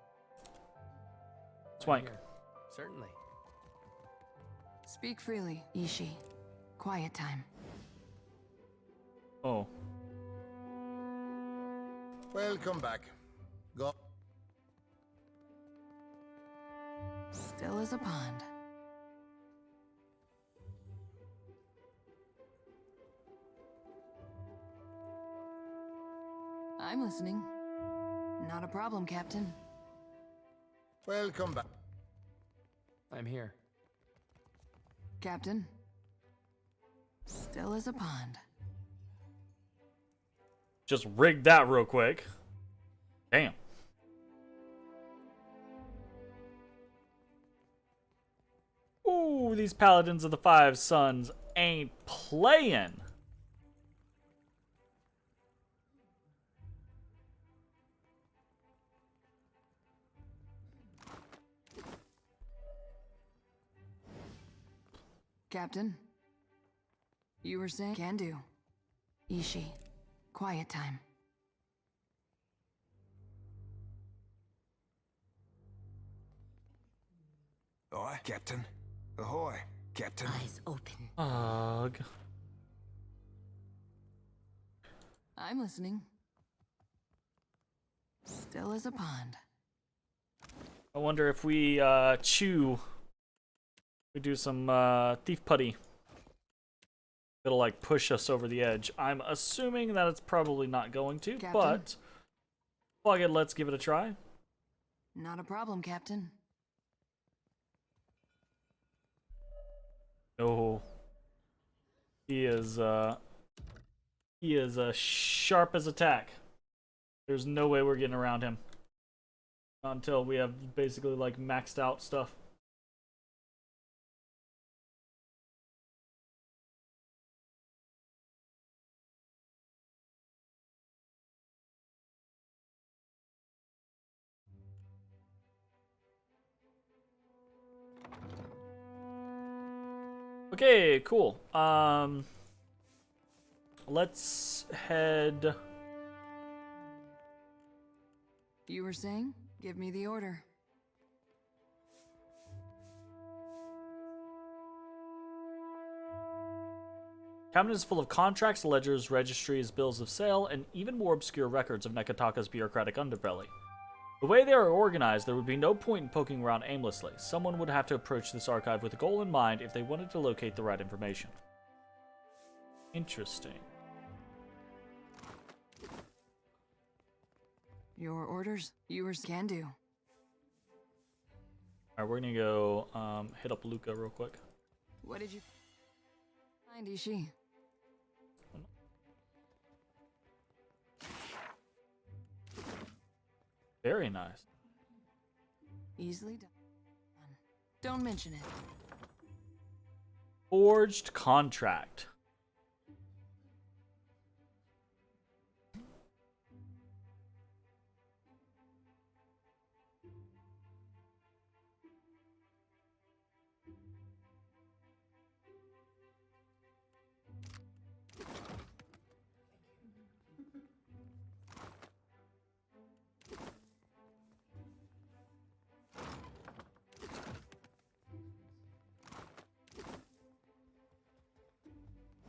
Swank. Here. Certainly. Speak freely, Ishi. Quiet time. Oh. Welcome back. Go. Still as a pond. I'm listening. Not a problem, Captain. Welcome back. I'm here. Captain. Still as a pond. Just rigged that real quick. Damn. Ooh, these Paladins of the Five Suns ain't playing. Captain. You were saying? Can do. Ishi. Quiet time. Aye, Captain. Ahoy, Captain. Eyes open. Ugh. I'm listening. Still as a pond. I wonder if we chew. We do some thief putty. It'll like push us over the edge. I'm assuming that it's probably not going to, Captain? but fuck it, let's give it a try. Not a problem, Captain. Oh, he is sharp as a tack. There's no way we're getting around him until we have basically like maxed out stuff. Okay, cool. Let's head. You were saying? Give me the order. Cabinet is full of contracts, ledgers, registries, bills of sale, and even more obscure records of Nekataka's bureaucratic underbelly. The way they are organized, there would be no point in poking around aimlessly. Someone would have to approach this archive with a goal in mind if they wanted to locate the right information. Interesting. Your orders? You were can do. Alright, we're gonna go hit up Luca real quick. What did you find, Ishi? Very nice. Easily done. Don't mention it. Forged contract.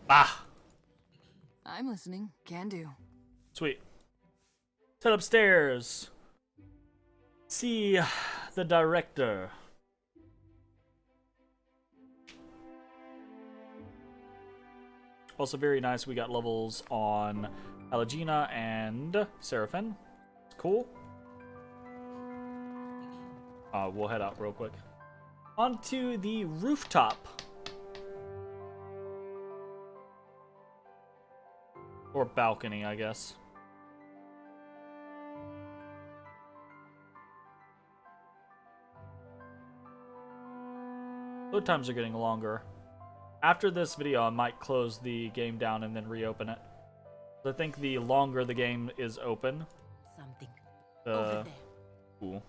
Ah! I'm listening. Can do. Sweet. Head upstairs. See the director. Also very nice, we got levels on Alagina and Seraphim. It's cool. We'll head out real quick. Onto the rooftop. Or balcony, I guess. Load times are getting longer. After this video, I might close the game down and then reopen it. I think the longer the game is open, Something over there. Cool.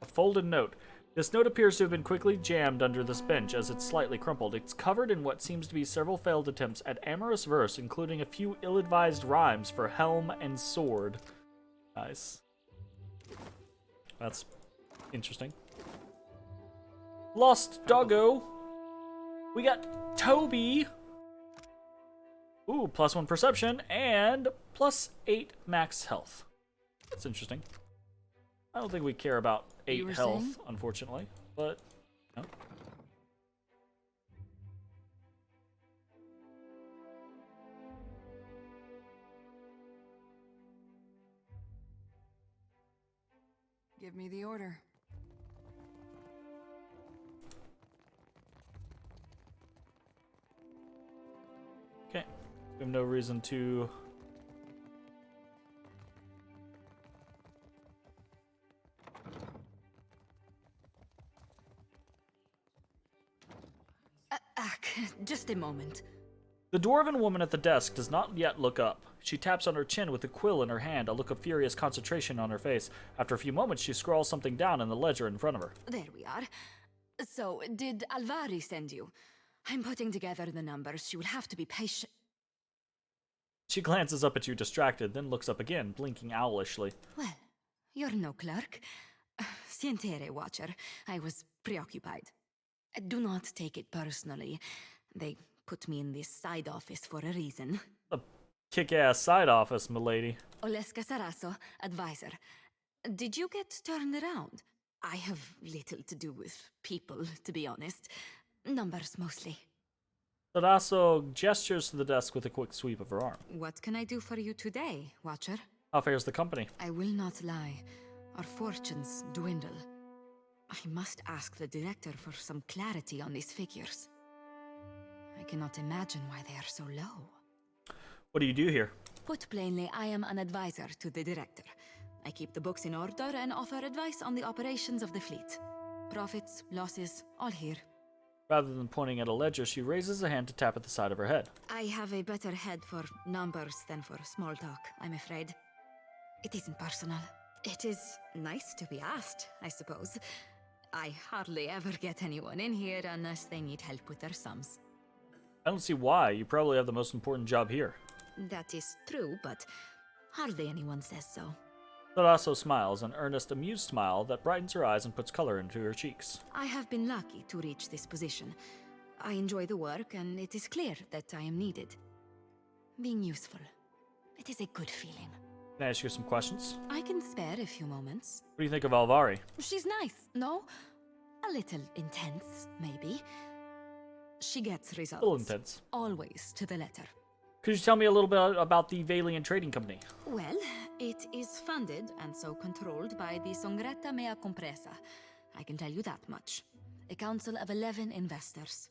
A folded note. This note appears to have been quickly jammed under this bench as it's slightly crumpled. It's covered in what seems to be several failed attempts at amorous verse, including a few ill-advised rhymes for helm and sword. Nice. That's interesting. Lost doggo. We got Toby. Ooh, +1 perception and +8 max health. That's interesting. I don't think we care about 8 health, unfortunately, but no. Give me the order. Okay. We have no reason to... Just a moment. The dwarven woman at the desk does not yet look up. She taps on her chin with a quill in her hand, a look of furious concentration on her face. After a few moments, she scrawls something down in the ledger in front of her. There we are. So, did Alvari send you? I'm putting together the numbers. You will have to be patient. She glances up at you, distracted, then looks up again, blinking owlishly. Well, you're no clerk. Sientere, Watcher. I was preoccupied. Do not take it personally. They put me in this side office for a reason. A kick-ass side office, milady. Oleska Sarasso, advisor. Did you get turned around? I have little to do with people, to be honest. Numbers mostly. Sarasso gestures to the desk with a quick sweep of her arm. What can I do for you today, Watcher? How fares the company? I will not lie. Our fortunes dwindle. I must ask the director for some clarity on these figures. I cannot imagine why they are so low. What do you do here? Put plainly, I am an advisor to the director. I keep the books in order and offer advice on the operations of the fleet. Profits, losses, all here. Rather than pointing at a ledger, she raises a hand to tap at the side of her head. I have a better head for numbers than for small talk, I'm afraid. It isn't personal. It is nice to be asked, I suppose. I hardly ever get anyone in here unless they need help with their sums. I don't see why. You probably have the most important job here. That is true, but hardly anyone says so. Sarasso smiles, an earnest, amused smile that brightens her eyes and puts color into her cheeks. I have been lucky to reach this position. I enjoy the work, and it is clear that I am needed. Being useful. It is a good feeling. Can I ask you some questions? I can spare a few moments. What do you think of Alvari? She's nice, no? A little intense, maybe. She gets results. A little intense. Always to the letter. Could you tell me a little bit about the Valeant Trading Company? Well, it is funded and so controlled by the Songretta Mea Compresa. I can tell you that much. A council of 11 investors.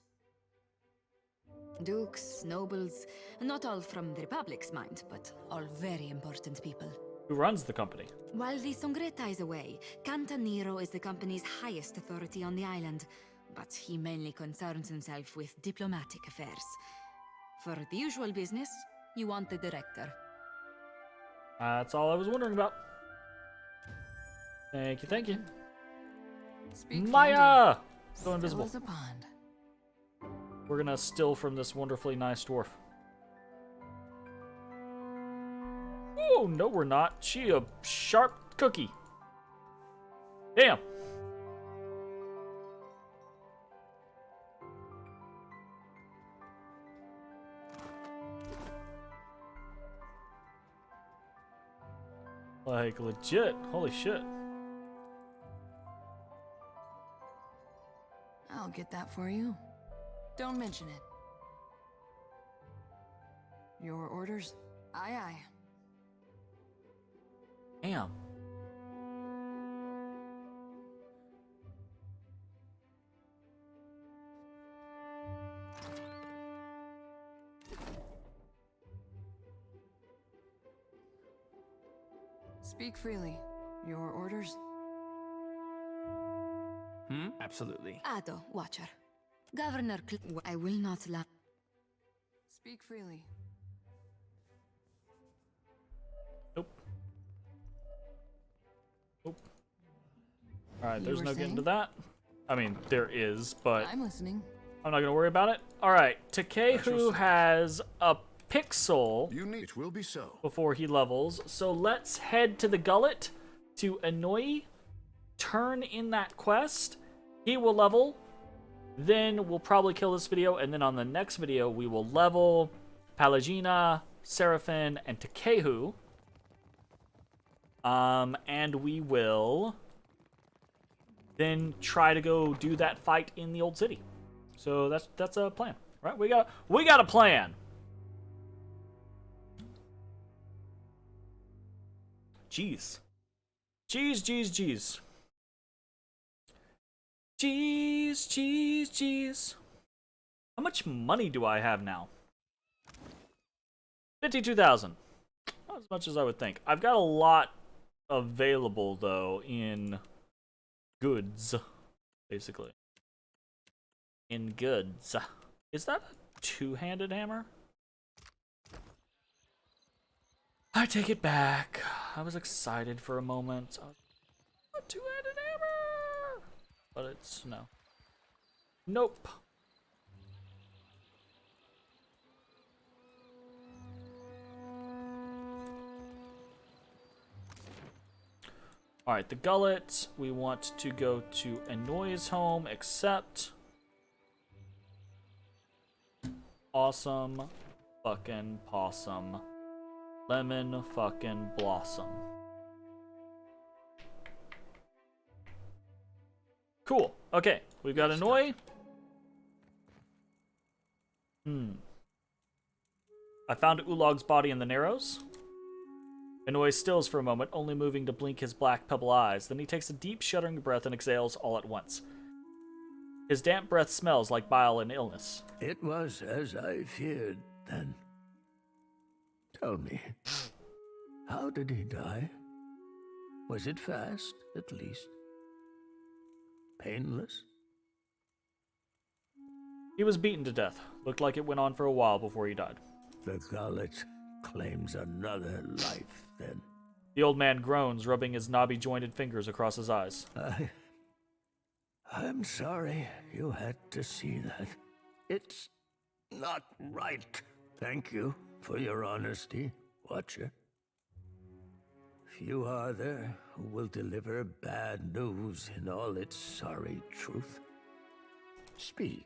Dukes, nobles, not all from the Republic's mind, but all very important people. Who runs the company? While the Songretta is away, Cantaniro is the company's highest authority on the island, but he mainly concerns himself with diplomatic affairs. For the usual business, you want the director. That's all I was wondering about. Thank you, thank you. Speak Maya! So Still invisible. as a pond. We're gonna steal from this wonderfully nice dwarf. Oh, no we're not. She a sharp cookie. Damn. Like, legit. Holy shit. I'll get that for you. Don't mention it. Your orders? Aye, aye. Damn. Speak freely. Your orders? Absolutely. Ado, Watcher. Governor I will not lie. Speak freely. Nope. Alright, You there's were no getting saying? to that. I mean, there is, but I'm listening. I'm not going to worry about it. Alright, Takehu has a pixel It will be so. before he levels, so let's head to the gullet to Anoi, turn in that quest. He will level, then we'll probably kill this video, and then on the next video we will level Palagina, Seraphim, and Takehu. And we will then try to go do that fight in the old city. So that's a plan, right? We got a plan. Jeez. Jeez. How much money do I have now? 52,000. Not as much as I would think. I've got a lot available, though, in goods, basically. In goods. Is that a two-handed hammer? I take it back. I was excited for a moment. A two-handed hammer! But it's no. Nope. Alright, the gullet. We want to go to Anoi's home, except... Awesome fucking possum. Lemon fucking blossom. Cool. Okay, we've got Anoi. I found Ulog's body in the Narrows. Anoi stills for a moment, only moving to blink his black pebble eyes. Then he takes a deep, shuddering breath and exhales all at once. His damp breath smells like bile and illness. It was as I feared, then. Tell me, how did he die? Was it fast, at least? Painless? He was beaten to death. Looked like it went on for a while before he died. The gullet claims another life, then. The old man groans, rubbing his knobby-jointed fingers across his eyes. I'm sorry you had to see that. It's not right. Thank you for your honesty, Watcher. Few are there who will deliver bad news in all its sorry truth. Speak,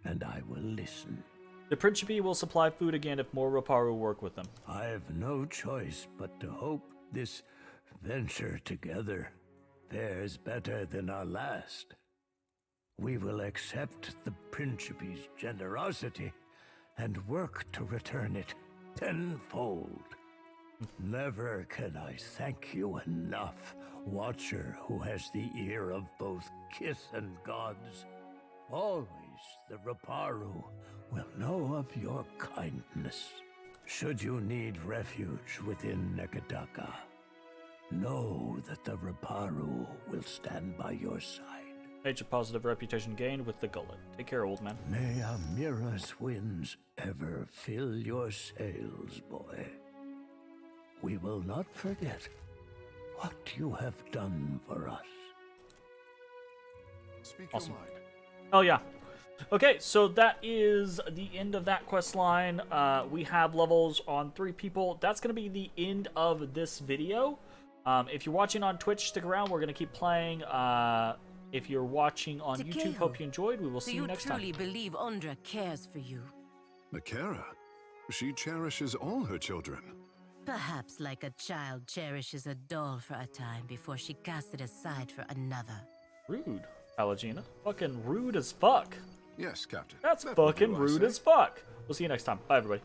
and I will listen. The Principe will supply food again if more Roparu work with them. I have no choice but to hope this venture together fares better than our last. We will accept the Principe's generosity and work to return it tenfold. Never can I thank you enough, Watcher who has the ear of both kith and gods. Always the Roparu will know of your kindness. Should you need refuge within Nekadaka, know that the Roparu will stand by your side. Major positive reputation gained with the gullet. Take care, old man. May Amira's winds ever fill your sails, boy. We will not forget what you have done for us. Speak Awesome. your mind. Oh, yeah. Okay, so that is the end of that quest line. We have levels on 3 people. That's going to be the end of this video. If you're watching on Twitch, stick around. We're going to keep playing. If you're watching on YouTube, hope you enjoyed. We will see you next time. Do you truly believe Ondra cares for you? Makara, she cherishes all her children. Perhaps like a child cherishes a doll for a time before she casts it aside for another. Rude, Palagina. Fucking rude as fuck. Yes, Captain. That's That will fucking do, I rude say. as fuck. We'll see you next time. Bye, everybody.